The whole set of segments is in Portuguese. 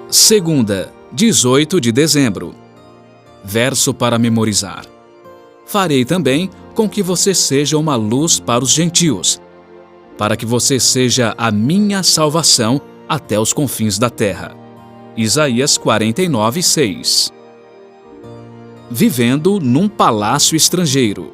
Segunda, 18 de dezembro. Verso para memorizar. Farei também com que você seja uma luz para os gentios, para que você seja a minha salvação até os confins da terra. Isaías 49, 6. Vivendo num palácio estrangeiro.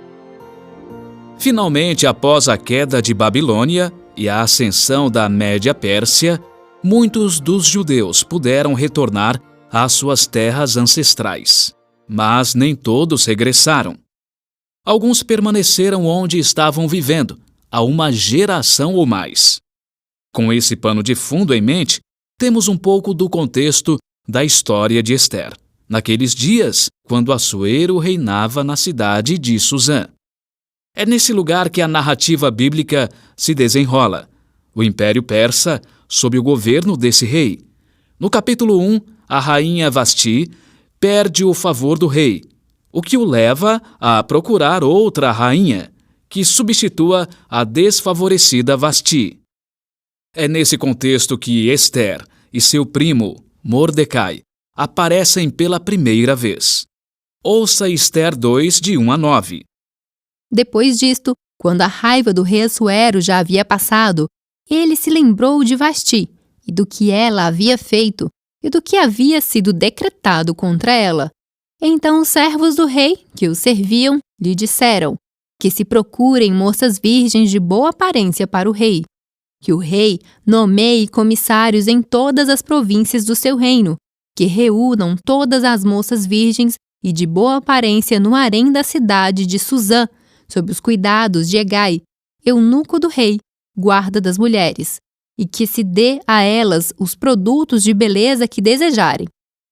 Finalmente, após a queda de Babilônia e a ascensão da Média Pérsia, muitos dos judeus puderam retornar às suas terras ancestrais, mas nem todos regressaram. Alguns permaneceram onde estavam vivendo, há uma geração ou mais. Com esse pano de fundo em mente, temos um pouco do contexto da história de Ester, naqueles dias quando Assuero reinava na cidade de Suzã. É nesse lugar que a narrativa bíblica se desenrola. O Império Persa sob o governo desse rei. No capítulo 1, a rainha Vasti perde o favor do rei, o que o leva a procurar outra rainha, que substitua a desfavorecida Vasti. É nesse contexto que Ester e seu primo, Mordecai, aparecem pela primeira vez. Ouça Ester 2, de 1 a 9. Depois disto, quando a raiva do rei Assuero já havia passado, ele se lembrou de Vasti, e do que ela havia feito, e do que havia sido decretado contra ela. Então os servos do rei, que o serviam, lhe disseram que se procurem moças virgens de boa aparência para o rei, que o rei nomeie comissários em todas as províncias do seu reino, que reúnam todas as moças virgens e de boa aparência no harém da cidade de Suzã, sob os cuidados de Hegai, eunuco do rei, guarda das mulheres, e que se dê a elas os produtos de beleza que desejarem.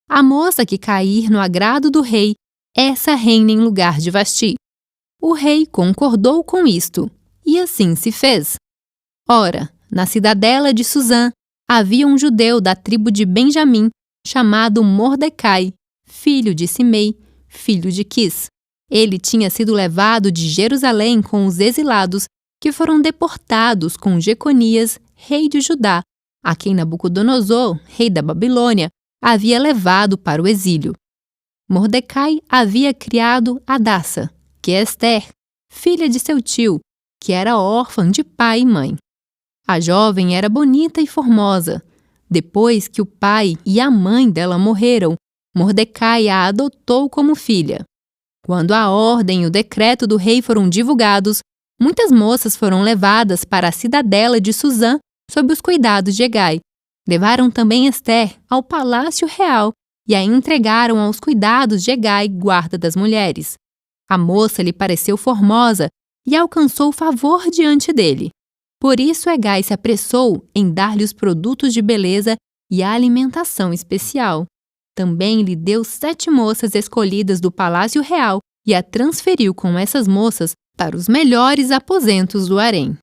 A moça que cair no agrado do rei, essa reina em lugar de Vasti. O rei concordou com isto, e assim se fez. Ora, na cidadela de Suzã, havia um judeu da tribo de Benjamim, chamado Mordecai, filho de Simei, filho de Quis. Ele tinha sido levado de Jerusalém com os exilados que foram deportados com Jeconias, rei de Judá, a quem Nabucodonosor, rei da Babilônia, havia levado para o exílio. Mordecai havia criado Hadassa, que é Ester, filha de seu tio, que era órfã de pai e mãe. A jovem era bonita e formosa. Depois que o pai e a mãe dela morreram, Mordecai a adotou como filha. Quando a ordem e o decreto do rei foram divulgados, muitas moças foram levadas para a cidadela de Suzã sob os cuidados de Hegai. Levaram também Ester ao palácio real e a entregaram aos cuidados de Hegai, guarda das mulheres. A moça lhe pareceu formosa e alcançou favor diante dele. Por isso Hegai se apressou em dar-lhe os produtos de beleza e a alimentação especial. Também lhe deu 7 moças escolhidas do palácio real e a transferiu com essas moças para os melhores aposentos do harém.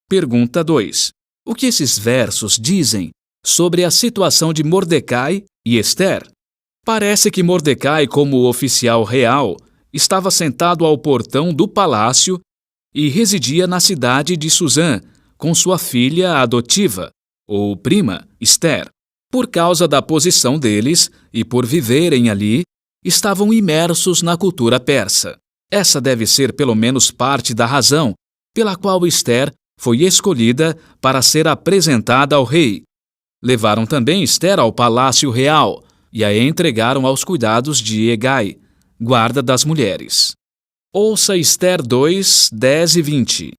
Pergunta 2. O que esses versos dizem sobre a situação de Mordecai e Ester? Parece que Mordecai, como oficial real, estava sentado ao portão do palácio e residia na cidade de Suzã com sua filha adotiva, ou prima, Ester. Por causa da posição deles e por viverem ali, estavam imersos na cultura persa. Essa deve ser pelo menos parte da razão pela qual Ester foi escolhida para ser apresentada ao rei. Levaram também Ester ao palácio real e a entregaram aos cuidados de Hegai, guarda das mulheres. Ouça Ester 2, 10 e 20.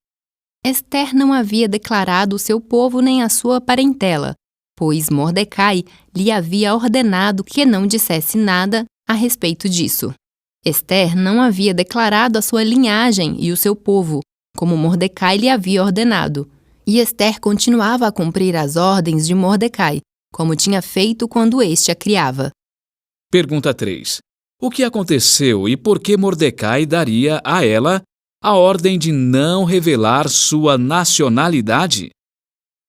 Ester não havia declarado o seu povo nem a sua parentela, pois Mordecai lhe havia ordenado que não dissesse nada a respeito disso. Ester não havia declarado a sua linhagem e o seu povo, como Mordecai lhe havia ordenado. E Ester continuava a cumprir as ordens de Mordecai, como tinha feito quando este a criava. Pergunta 3. O que aconteceu e por que Mordecai daria a ela a ordem de não revelar sua nacionalidade?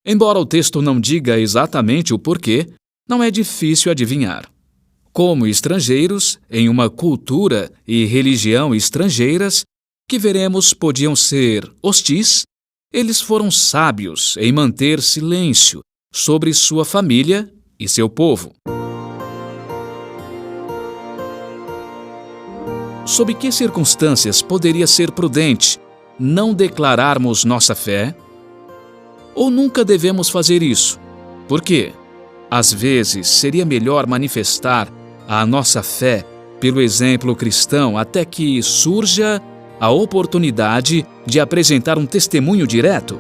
Embora o texto não diga exatamente o porquê, não é difícil adivinhar. Como estrangeiros, em uma cultura e religião estrangeiras, que veremos podiam ser hostis, eles foram sábios em manter silêncio sobre sua família e seu povo. sob que circunstâncias poderia ser prudente não declararmos nossa fé? Ou nunca devemos fazer isso? Por quê? Às vezes seria melhor manifestar a nossa fé pelo exemplo cristão até que surja a oportunidade de apresentar um testemunho direto.